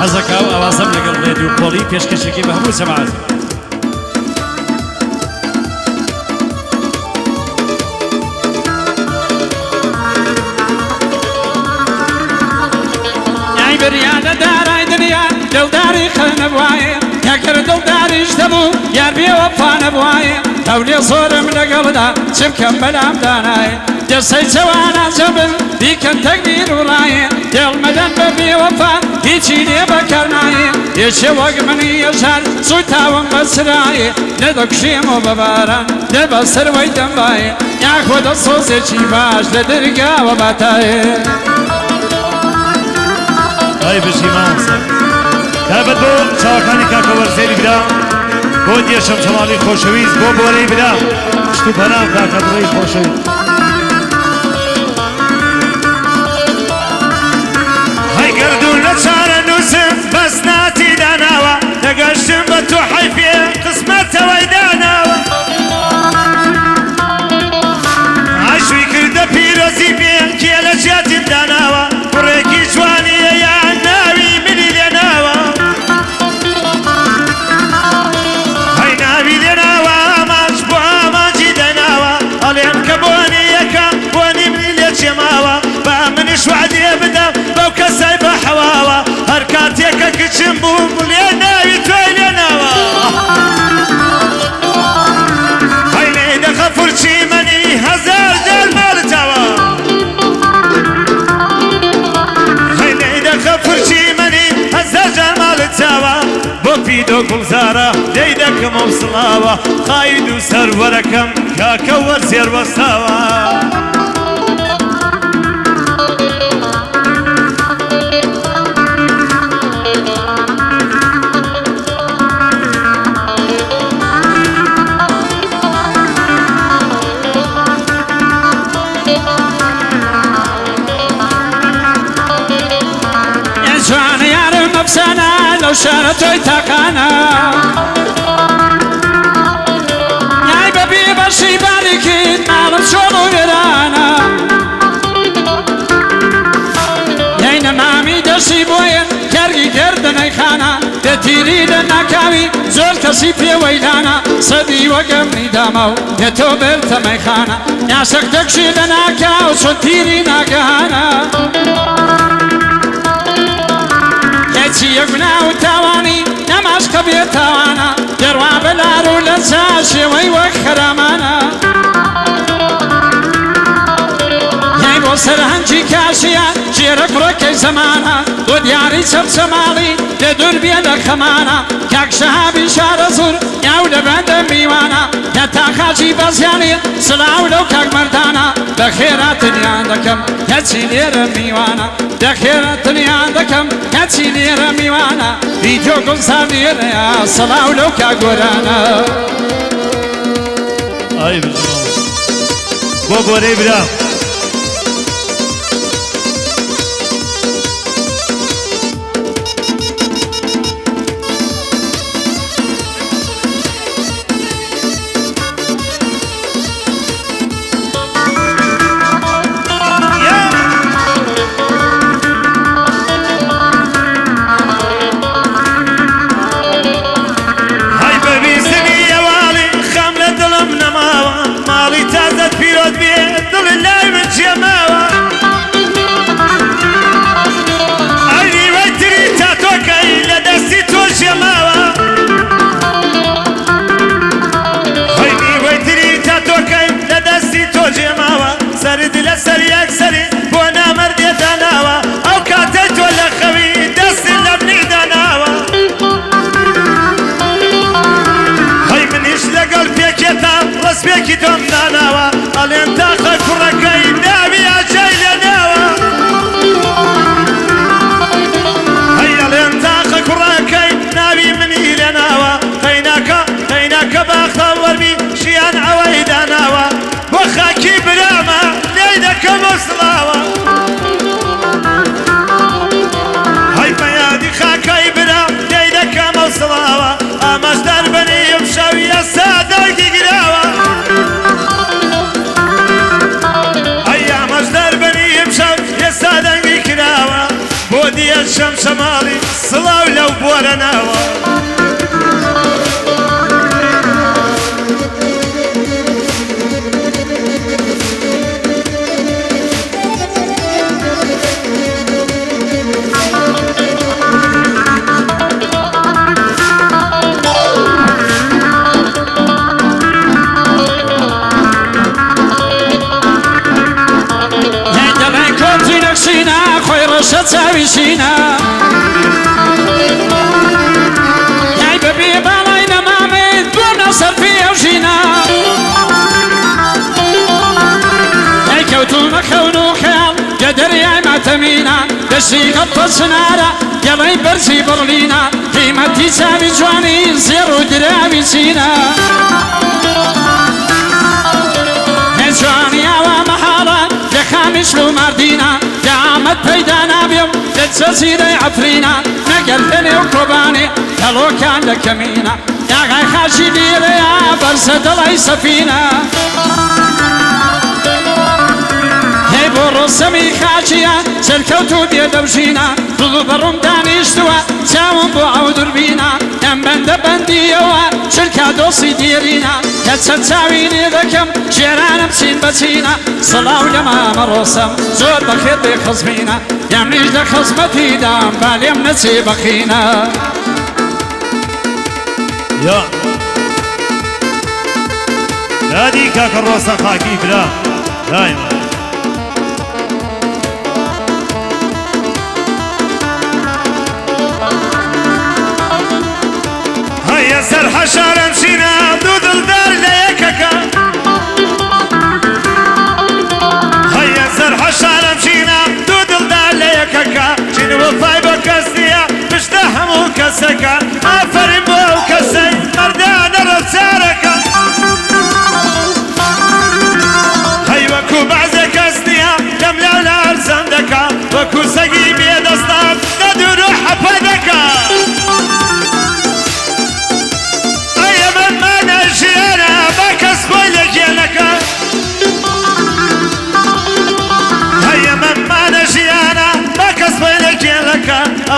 حەزەکە و ئەوازەم لەگەڵ ڕێدیو پۆڵی پێشکەشێکی بە هەموو جەماعەت. یای بریانە دارای دنیا دڵداری خەنە بوایە یەکەر دڵداریش دەبوو یار بێوەفانە بوایە هەولێ زۆرم لەگەڵدا چ بکەم بەلام دانایە دەسەی جەوانە جەبن دیکەن تەکبیر وڵایە دڵمەدەن بە بێوەفا هیچی لێ بەکار نایە یەکێ وەک منی ئەژار زوو تاوم بەسرایە نەدەکوژێمەوە بە باران نە بە سەروەی دەمبایە یاخۆ دەسۆزێکی باش لە دەرگاوە باتایە. ئای بژی مامۆستا تایبەت بۆ چاوەکانی کاکە وەرزێری برا بۆ دیێشەم شەماڵی خۆشەویست بۆ بۆرەی برا شت و پەنام کاکە دڕی خۆشەویست. هەی گردوون لە چارە نووسم بەس ناتی داناوە دەگەشتم بە تۆ حەیفێ قسمەتەوەی داناوە عەشوی کردە پیرۆزی پێ کێ لە جیاتیم داناوە کوڕێکی جوانیە یان ناوی منی لێناوە هەی ناوی لێناوە ئامانج بۆ ئامانجی دەناوە ئەڵێم کە بۆنی یەکە بۆنی منی لێ چێماوە با منیش وعدێ بدەم بەو کەسای بە حەواوە هەر کاتێکە کچم بووم لێ ناوی تۆی لێناوە هەی لێ دەخە فورچی منی هەزار جار ماڵتەوە هەی لێ دەخە فورچی منی هەزار جار ماڵتەوە بۆ پیدۆ گوڵزارە لێی دەکەم ئەو سڵاوە خاید و سەروەرەکەم کاکە وەرزێر وەستاوە مەفسانە لەو شارە تۆی تاقانە یای بەبێ بەشی باریکیت ماڵم چۆڵ و وێرانە یای نەمامی دەشی بۆیە کەرگی گردنەی خانە دەتیری لە ناکاوی زۆر کەسی پێوەیلانە سەدی وەگەمنی داما و دێتۆ بێتەمەی خانە یاسەک دەکشی لە ناکا و چۆن تیری ناگەهانە یەکنا و تاوانی نەماش کە بێت تاوانە دەڕوا بەلار و لە چاشێوەی وەک خەرامانە یای بۆ سەرهەنجی کاشیە ژێرە کوڕەکەی زەمانە بۆ دیاری چەمچەماڵی لە دوور بێ لە خەمانە کاک شەهابی شارە زور یاو لە بەندە میوانە کە تاخاچی بەزیانی سڵاو لەو کاک مەردانە بەخێراتنیان دەکەم کەچی لێرە میوانە دەخێرەتنیان دەکەم کەچی لێرە میوانە ڤیدیۆ گوڵزار لێرەیە سەڵاو لەو کاک گۆرانە. ئای بژی مامۆستا بۆ بۆرەی برا سرد لەسەر یەکسەری بۆ نامەردێ داناوە ئەو کاتەی تۆ لە خەوی دەستی لە منی داناوە هەی منیش لەگەڵ پێکێتا ڕسپێکی تۆم داناوە ئەڵێن تاقە کوڕەکەی ناوی ئاجای لێناوە هەی ئەڵێن تاقە کوڕەکەی ناوی منی لێناوە قەیناکە باختە وەرمی ژیان ئەوەی داناوە بۆ خاکی برامە لێی دەکەم ئەو سڵاوە هەی بەیادی خاکەی برام لێی دەکەم ئەو سڵاوە ئاماژدار بەنیم شەوی ئەستا دەرگی گراوە هەی ئاماژدار بەنیم شەو ئێستا دەنگی کراوە بۆ دیە شەمشەماڵی سڵاو لەو بۆرە ناوە شتاويشينا ياي ببي بالاينا مامد بونا صرفي وجينا ياي كوتونا كونو خيال قدر ياي معتمينا دشي غطى سنارة يلاي برزي برلينا قيمتي سامي جواني زيرو درامي سينا جواني اوا محالة لخامش لو مردينا دعمت بيدانا بيوم للجزيرة عفرينا نقلتني وكوباني هلو كان لكمينا يا غاي خاشي ديري يا برسد الله سفينة هي برسمي خاشية سلكوتو بيدوشينا طلو برم دانيشتوا ساوم بو عودر بينا ام بند بنديوا شركة دوسي ديرينا يتساويني ذكم جيران بسين بسينا صلاو لما مرسم زور بخير بخصمينا يمنيش لخصمتي دام باليم نسي بخينا يا نادي كاك الروسا خاكي بلا دايما هيا سر حشار مشينا دود الدار ليككا هيا سر حشار مشينا دود الدار ليككا جنو الطيبة كسيا مشتهم وكسكا افرم وكسي مردان رساركا هيا وكو بعزك اسنيا كم لا ارزندكا وكو سقي بيد اصطاب ندور حفدكا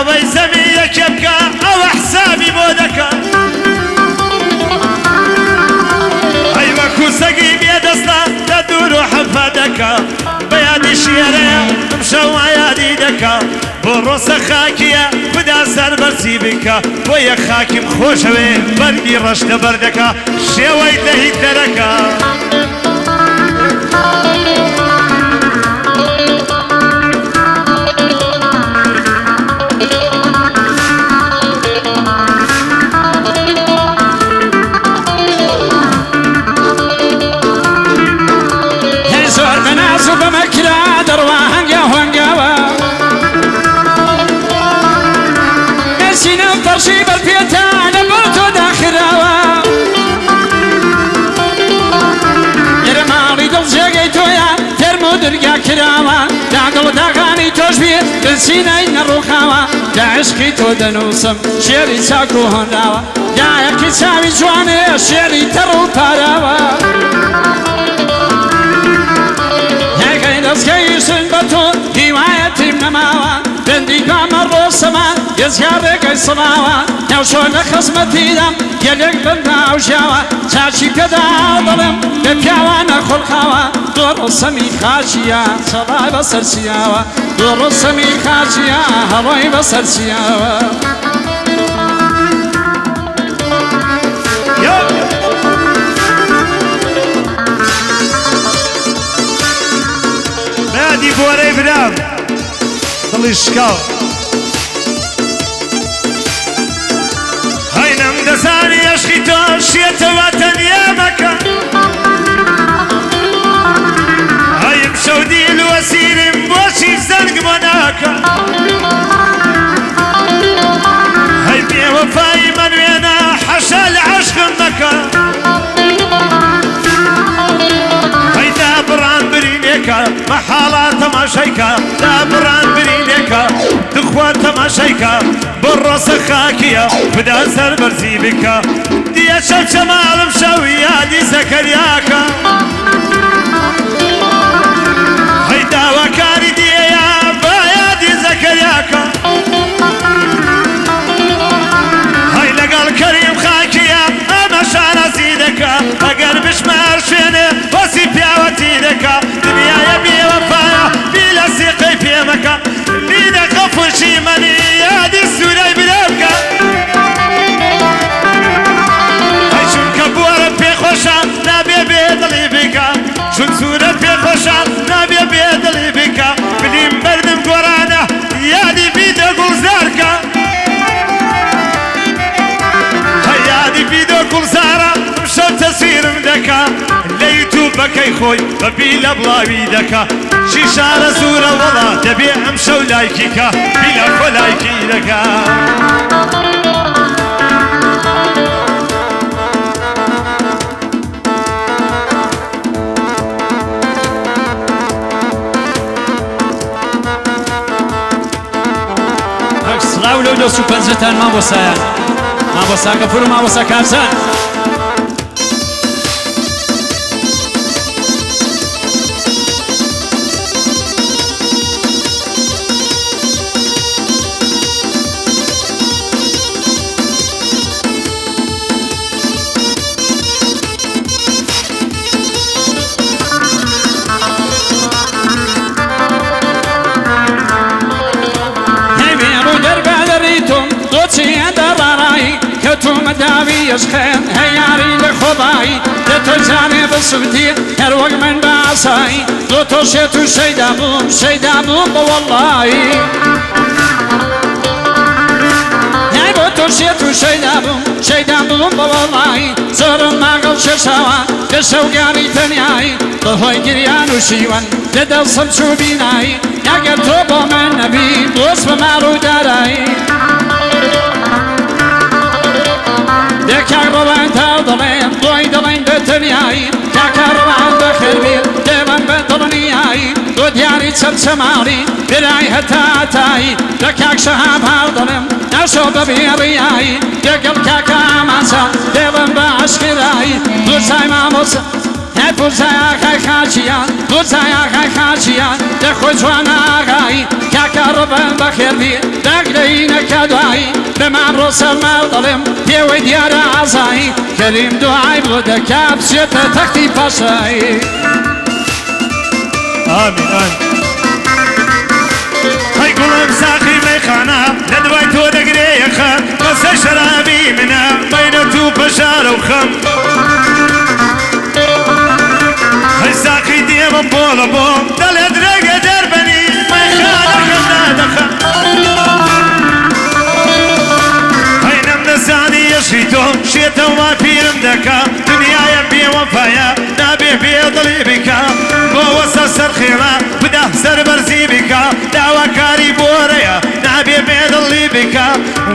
أبي زميلك يبكى أو حسابي بودك أيوة كوسقي بيد أصلا تدور حفادك بيادي الشيرة مشوا يادي دكا بروس خاكية بدا سر برسي بك ويا خاكي مخوشوي بردي رشد بردك شوي تهي تركا بمكرا دروا هنجا هنجاوا نسينا فرشي بالبيتا نبرتو داخراوا يرمالي دل زيقيتو يا ترمو درقا كراوا داقل داغاني توشبير بنسينا إن الرخاوا دا عشقي تو دنوسم شيري ساكو هنداوا دا يكي سامي جواني شيري ترو باراوا يسكيسن بطول هوايتي منماوا بندي قامر رسما يزيارك الصلاوا نوشون خصمتي دم يليك بندا وشاوا تاشي كدا ظلم ببياوانا خلقاوا دور السمي خاشيا صلاة بصر سياوا دور السمي خاشيا هواي بصر سياوا نادي بوري برام ضلي الشكاو هاي نمدساني يشخي توشيت وطن يا مكة هاي مشودي الوسيل مبوشي زنق مناكا هاي بي وفاي من وينا حشا العشق مكة هاي دابران برينيكا محالات تماشيكا دابران برينيكا دخوان تماشيكا بالرص خاكية بدا سر برزي بكا دي شب شمال مشوية دي زكرياكا هاي داوا كاري دي يا بايا دي زكرياكا خۆشان نابێ بێدڵی بکە بلیم بەردم گۆرانە یادی بیدە گوڵزارکە یادی بیدە گوڵزارە شەو تەسویرم دەکا لە یوتیوبەکەی خۆی بەبی لە بڵاوی دەکا شیشارە زورە وەڵا دەبێ ئەم شەو لایکیکە بیلە خۆ لایکی دەکا سڵاو لەو دەست و پەنجەتان مامۆسایان مامۆسا گەفور و مامۆسا کارزان مداوي يشخين هياري لخباي تتوزاني بالصبتي هروق من بعصاي دوتو شيتو شيدابوم والله هاي دوتو شيتو شيدابوم والله زور ما قل ششاوا كشو قاري تنياي ضهوي قريان وشيوان لدى الصمشو بيناي يا قرطوبو من نبي بوصف مارو داراي دكار روان تاضلين ضوي دلين بتنياي دكار روان بخربيل ديوان بطلنياي ودياري تسمسماري براي هتاتاي دكاك شهاب هاضلم نشو ببيرياي دقل كاكا مانسا ديوان باشكراي بوزاي ماموسا بوزاي آخاي خاشيان بوزاي آخاي خاشيان دخو جوانا آخاي كاكا روان بخربيل دقلين كدواي بمعبرو سلمال ظلم بيوي ديار عزاي كريم دعاي بودك بسيط تختي باشاي آمين آمين هاي قولم ساقي ميخانا لدواي تو دقري يخان بس شرابي منا بين تو بشار وخم هاي ساقي ديما بولا بوم دل ادرق دربني ميخانا خمنا دخل زاني يشيتو شيتو ما بيرم دكا دنيا يبي وفايا نبي بيضلي بكا بوسا سرخيلا بدا سر برزي بكا دعوة كاري بوريا نبي بيضلي بكا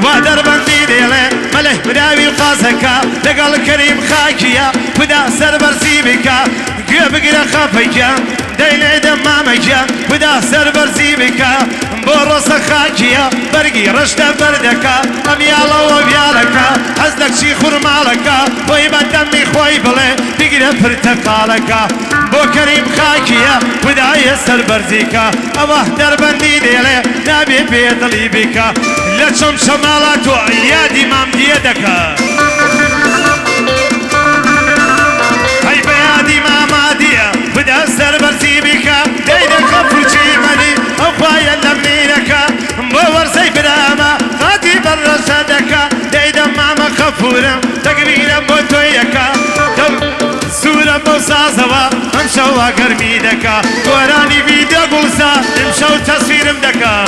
وادر بندي ديلي ملح بداوي قاسكا لقال كريم خاكيا بدا سر برزي بكا قبقنا خافيكا ديلي دمامكا بدا سر برزي بكا بورس خاكيا برقي رشتا بردكا اميالا وبيالكا حزلك شي خرمالكا ويبا دمي خوي بلي تقرا برتقالكا بو كريم خاكيا بدا يسر برزيكا اوه دربندي ديلي نبي بيضلي بكا لشم شمالاتو عيادي مام ديدكا هاي بيادي ماما ديا بدا سر برزي بكا ديدك خفوشي مني اخوايا لمنينكا بور زي براما غادي برا صدكا ديدا ماما خفورم تقريرا بوتويكا سورة بوسازوا امشوا قرمي دكا وراني فيديو قلسا امشوا تصويرم دكا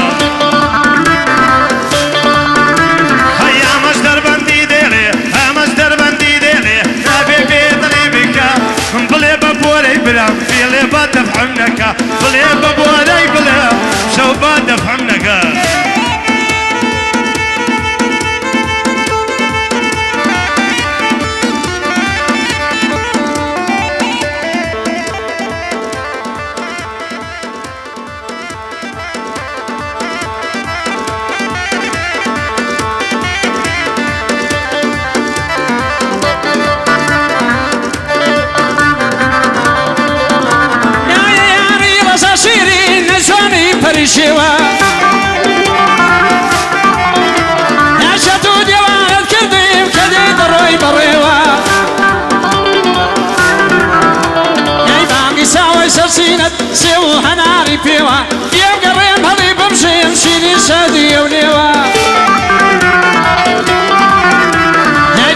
هيا مجدر بندي ديلي مجدر بندي ديلي نابي بيضري بكا بلي بابوري بلا فيلي بدفعمنكا بلي بابوري بلا شو بدفعمنكا شوا يا شتو ديوان كرديم كديد روي بريوا يا باقي ساوي سرسينة سيو هناري بيوا يا قريم هذي بمشي يمشيني سادي وليوا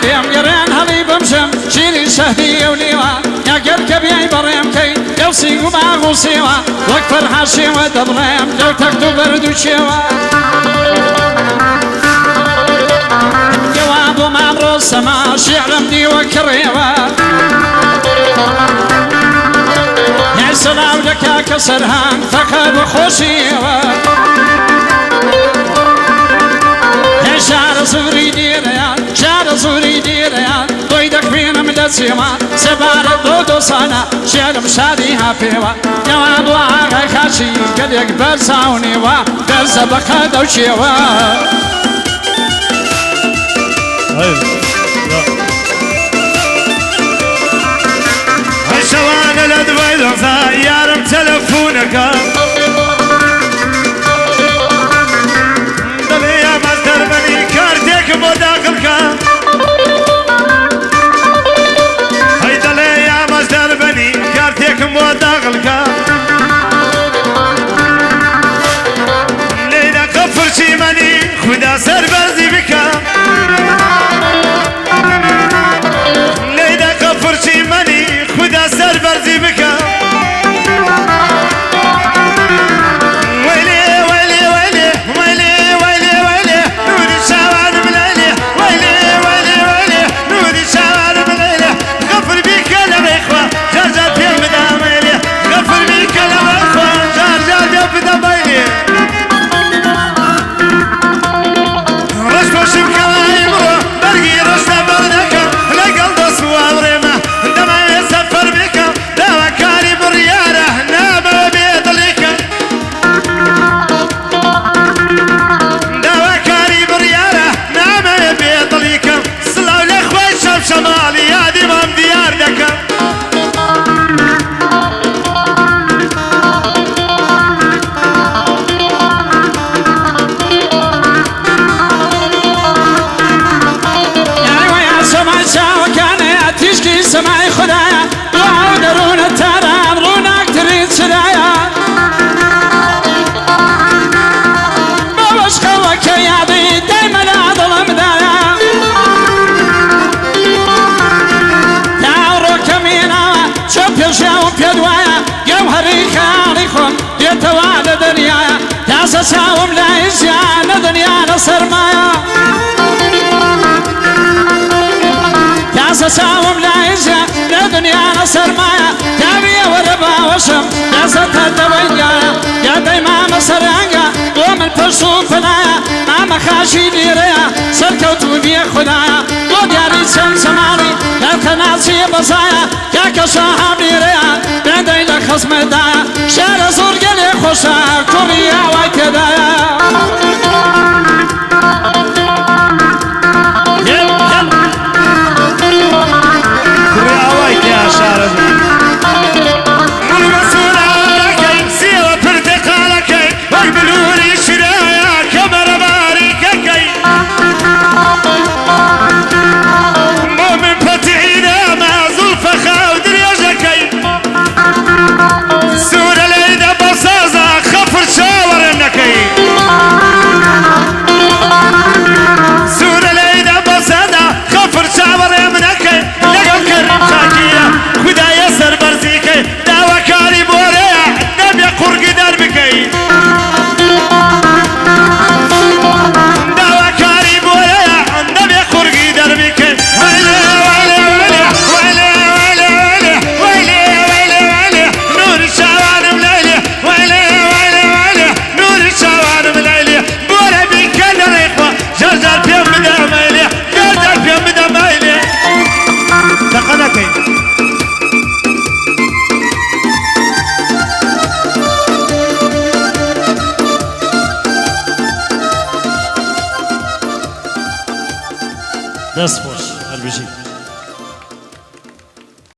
يا قريم هذي بمشي يمشيني سادي وليوا يا قركب يا بريم كي لوسي وباغ وسيوا وكفر حاشي ودبريم لو تكتو برد وشيوا جواب ما برسما شعر مدي وكريوا يا سلام لك كسرهان فكر خوشيوا شعر صوري ديريا شعر صوري ديريا ويدك فينا من السما سبارة دودو صانا شعر مشادي هافيوا جواب وعاقي خاشي قد يقبل ساوني وا درس بقى دوشيوا شوان الادوية يارم تلفونك خدا سربازی بکا لیدا کفرچی منی خدا سربازی بکا ویلی ویلی ویلی ویلی ویلی ویلی نوری شوان ملیلی ویلی ویلی ویلی نوری شوان ملیلی غفر بیکا لبیخوا جار جار پیم بدا میلی غفر بیکا لبیخوا جار جار بدا میلی سماي خدايا وعودرون التراب رونك تريد سدايا بوش خوك يا بي دايما اظلم دايا تعورو كمينا شوف يشاو بيدوايا جوهري خاليكم يتوالد دنيايا تاسساهم لا يزيان دنيا نصر مايا تاسساهم لا يزيان دنيا نصر مايا تابية وربا وشم ناسة الدوية يا دايما مصر عنقا ومن فرسو فلايا ما مخاشي ديريا سركوتو بيه خدايا ودياري سمسماري كالخناسي بصايا كاكا صاحب ديريا بندي لخصم دايا شار زور قلي خوشا كوريا وكدايا دست خوش هر بشی